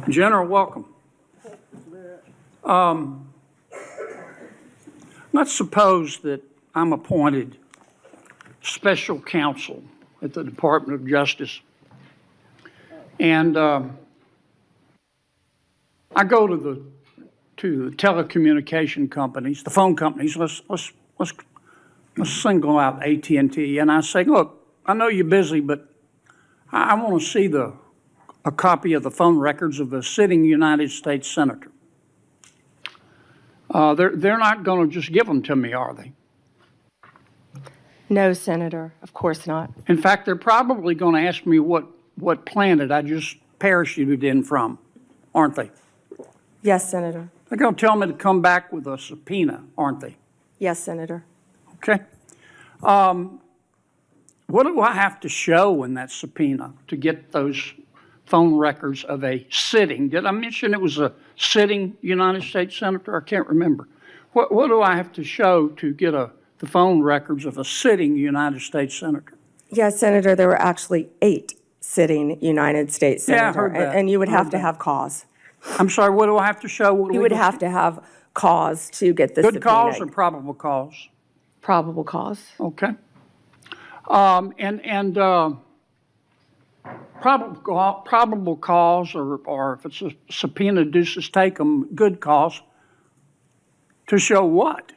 General, welcome. Let's suppose that I'm appointed special counsel at the Department of Justice, and I go to the telecommunication companies, the phone companies. Let's single out AT&T, and I say, look, I know you're busy, but I want to see a copy of the phone records of a sitting United States senator. They're not going to just give them to me, are they? No, Senator, of course not. In fact, they're probably going to ask me what planet I just parachuted in from, aren't they? Yes, Senator. They're going to tell me to come back with a subpoena, aren't they? Yes, Senator. Okay. What do I have to show in that subpoena to get those phone records of a sitting? Did I mention it was a sitting United States senator? I can't remember. What do I have to show to get the phone records of a sitting United States senator? Yes, Senator, there were actually 8 sitting United States senators. Yeah, I heard that. And you would have to have cause. I'm sorry, what do I have to show? You would have to have cause to get the subpoena. Good cause or probable cause? Probable cause. Okay. Probable cause, or if it's a subpoena duces take 'em, good cause, to show what?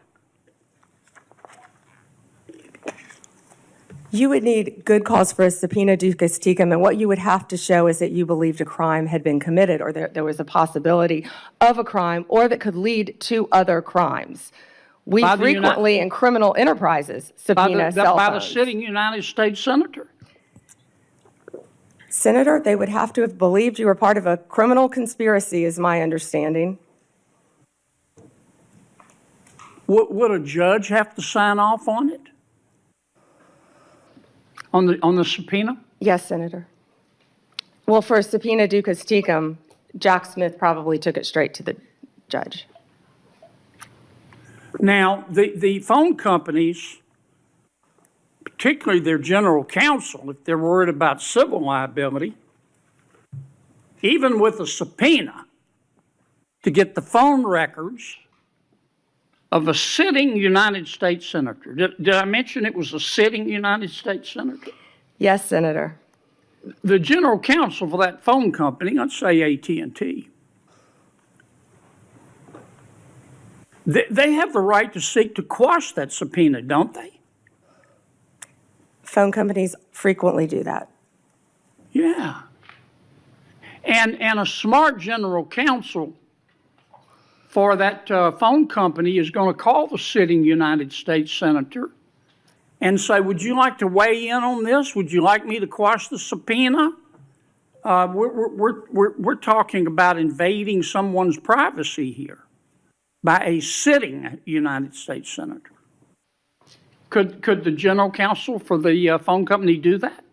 You would need good cause for a subpoena duces tecum, and what you would have to show is that you believed a crime had been committed, or there was a possibility of a crime, or that could lead to other crimes. We frequently, in criminal enterprises, subpoena cell phones. By the sitting United States senator? Senator, they would have to have believed you were part of a criminal conspiracy, is my understanding. Would a judge have to sign off on it? On the subpoena? Yes, Senator. Well, for a subpoena duces tecum, Jack Smith probably took it straight to the judge. Now, the phone companies, particularly their general counsel, if they're worried about civil liability, even with a subpoena to get the phone records of a sitting United States senator. Did I mention it was a sitting United States senator? Yes, Senator. The general counsel for that phone company, let's say AT&T, they have the right to seek to quash that subpoena, don't they? Phone companies frequently do that. Yeah. And a smart general counsel for that phone company is going to call the sitting United States senator and say, would you like to weigh in on this? Would you like me to quash the subpoena? We're talking about invading someone's privacy here by a sitting United States senator. Could the general counsel for the phone company do that?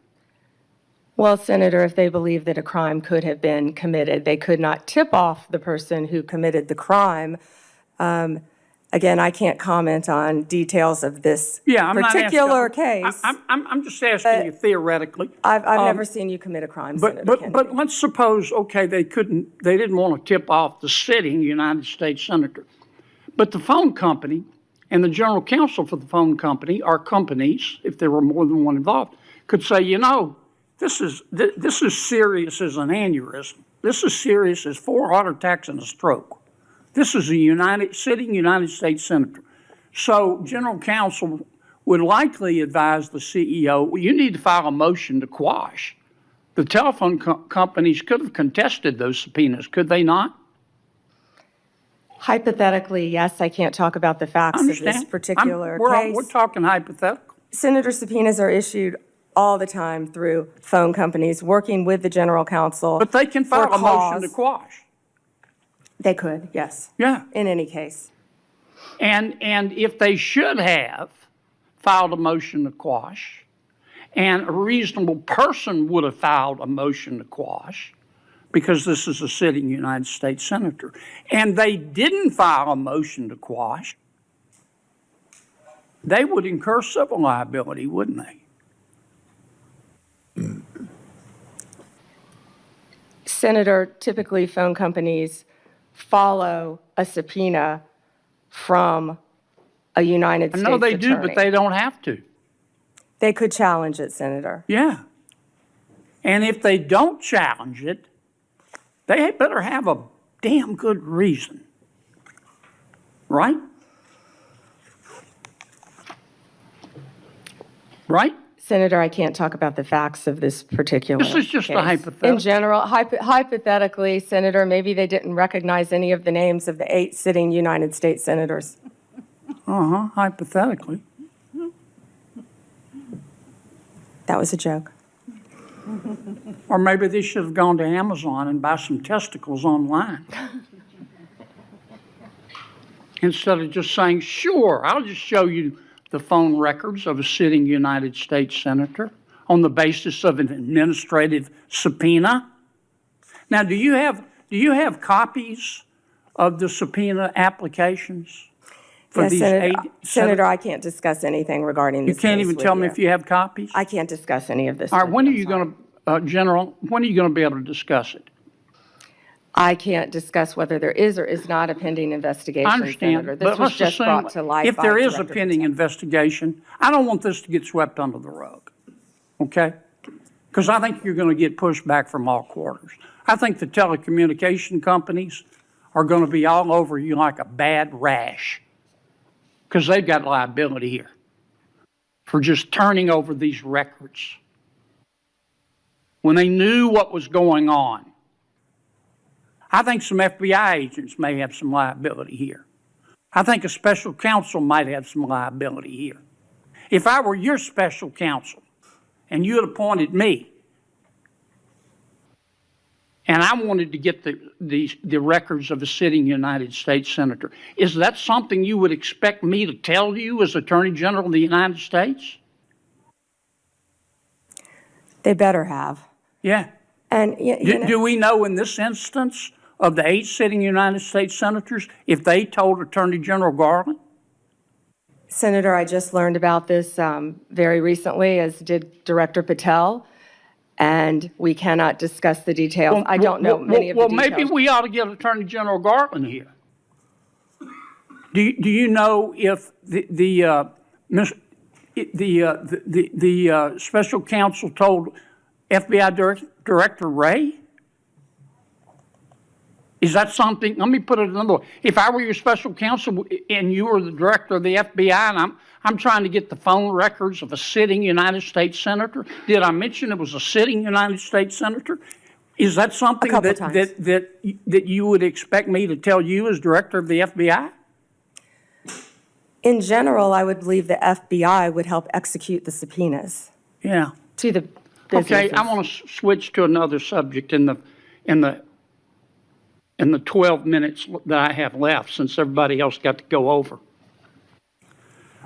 Well, Senator, if they believe that a crime could have been committed, they could not tip off the person who committed the crime. Again, I can't comment on details of this particular case. I'm just asking you theoretically. I've never seen you commit a crime, Senator Kennedy. But let's suppose, okay, they didn't want to tip off the sitting United States senator. But the phone company and the general counsel for the phone company, or companies, if there were more than one involved, could say, you know, this is serious as an aneurysm. This is serious as 4 heart attacks and a stroke. This is a sitting United States senator. So general counsel would likely advise the CEO, well, you need to file a motion to quash. The telephone companies could have contested those subpoenas, could they not? Hypothetically, yes. I can't talk about the facts of this particular case. We're talking hypothetical. Senator, subpoenas are issued all the time through phone companies working with the general counsel. But they can file a motion to quash. They could, yes. Yeah. In any case. And if they should have filed a motion to quash, and a reasonable person would have filed a motion to quash, because this is a sitting United States senator, and they didn't file a motion to quash, they would incur civil liability, wouldn't they? Senator, typically phone companies follow a subpoena from a United I States know they attorney. do, but they don't have to. They could challenge it, Senator. Yeah. And if they don't challenge it, they better have a damn good reason. Right? Right? Senator, I can't talk about the facts of this particular This is just a case. hypothetical. In general, hypothetically, Senator, maybe they didn't recognize any of the names of the 8 sitting United States senators. Hypothetically. That was a joke. Or maybe they should have gone to Amazon and buy some testicles online. Instead of just saying, sure, I'll just show you the phone records of a sitting United States senator on the basis of an administrative subpoena. Now, do you have copies of the subpoena applications for Yes, these Senator, 8? Senator, I can't discuss anything regarding You this can't case even with tell me if you have copies? I can't discuss any of this. All right, with when are I'm you sorry. going to, General, when are you going to be able to discuss it? I can't discuss whether there is or is not a pending investigation, I understand, Senator. but This was let's just assume brought to light if by there is a Director pending Patel. investigation, I don't want this to get swept under the rug, okay? Because I think you're going to get pushback from all quarters. I think the telecommunication companies are going to be all over you like a bad rash because they've got liability here for just turning over these records when they knew what was going on. I think some FBI agents may have some liability here. I think a special counsel might have some liability here. If I were your special counsel and you had appointed me and I wanted to get the records of a sitting United States senator, is that something you would expect me to tell you as Attorney General of the United States? They better have. Yeah. And Do we know in this instance of the 8 sitting United States senators if they told Attorney General Garland? Senator, I just learned about this very recently, as did Director Patel, and we cannot discuss the details. I don't know many of the details. Well, maybe we ought to get Attorney General Garland here. Do you know if the special counsel told FBI Director Wray? Is that something? Let me put it another way. If I were your special counsel and you were the director of the FBI and I'm trying to get the phone records of a sitting United States senator, did I mention it was a sitting United States senator? Is that something that you would expect me to tell you as director of the FBI? In general, I would believe the FBI would help execute the subpoenas. Yeah. To the businesses. Okay, I want to switch to another subject in the 12 minutes that I have left, since everybody else got to go over.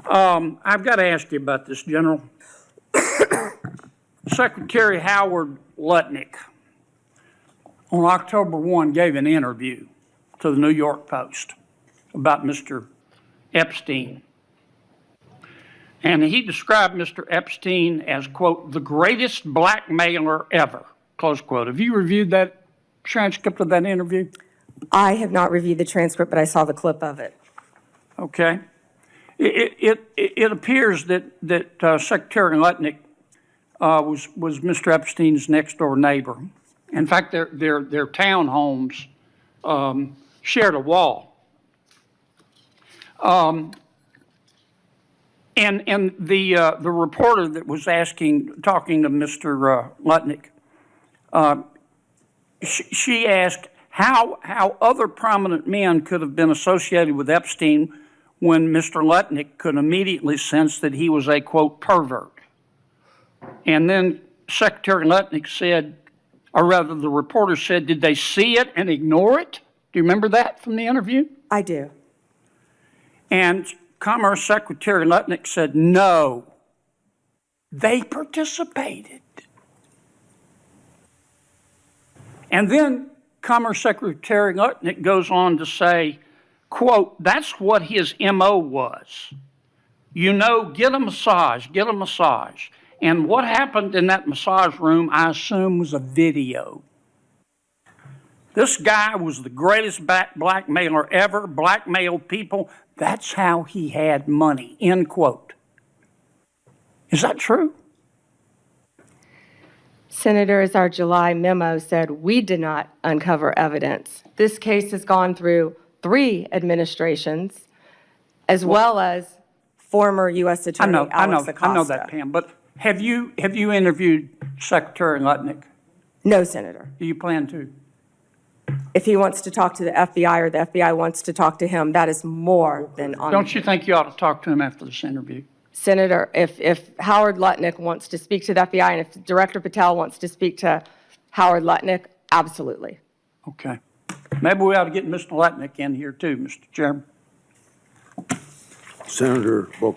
I've got to ask you about this, General. Secretary Howard Lutnick on October 1 gave an interview to the New York Post about Mr. Epstein. And he described Mr. Epstein as, quote, the greatest blackmailer ever, close quote. Have you reviewed that transcript of that interview? I have not reviewed the transcript, but I saw the clip of it. Okay. It appears that Secretary Lutnick was Mr. Epstein's next door neighbor. In fact, their townhomes shared a wall. And the reporter that was talking to Mr. Lutnick, she asked how other prominent men could have been associated with Epstein when Mr. Lutnick could immediately sense that he was a, quote, pervert. And then Secretary Lutnick said, or rather the reporter said, did they see it and ignore it? Do you remember that from the interview? I do. And Commerce Secretary Lutnick said, no, they participated. And then Commerce Secretary Lutnick goes on to say, quote, that's what his MO was. You know, get a massage. And what happened in that massage room, I assume, was a video. This guy was the greatest blackmailer ever, blackmailed people. That's how he had money, end quote. Is that true? Senator, as our July memo said, we did not uncover evidence. This case has gone through 3 administrations, as well as former U.S. Attorney Alex Acosta. I know that, Pam. But have you interviewed Secretary Lutnick? No, Senator. Do you plan to? If he wants to talk to the FBI or the FBI wants to talk to him, that is more than on. Don't you think you ought to talk to him after this interview? Senator, if Howard Lutnick wants to speak to the FBI and if Director Patel wants to speak to Howard Lutnick, absolutely. Okay. Maybe we ought to get Mr. Lutnick in here too, Mr. Chairman. Senator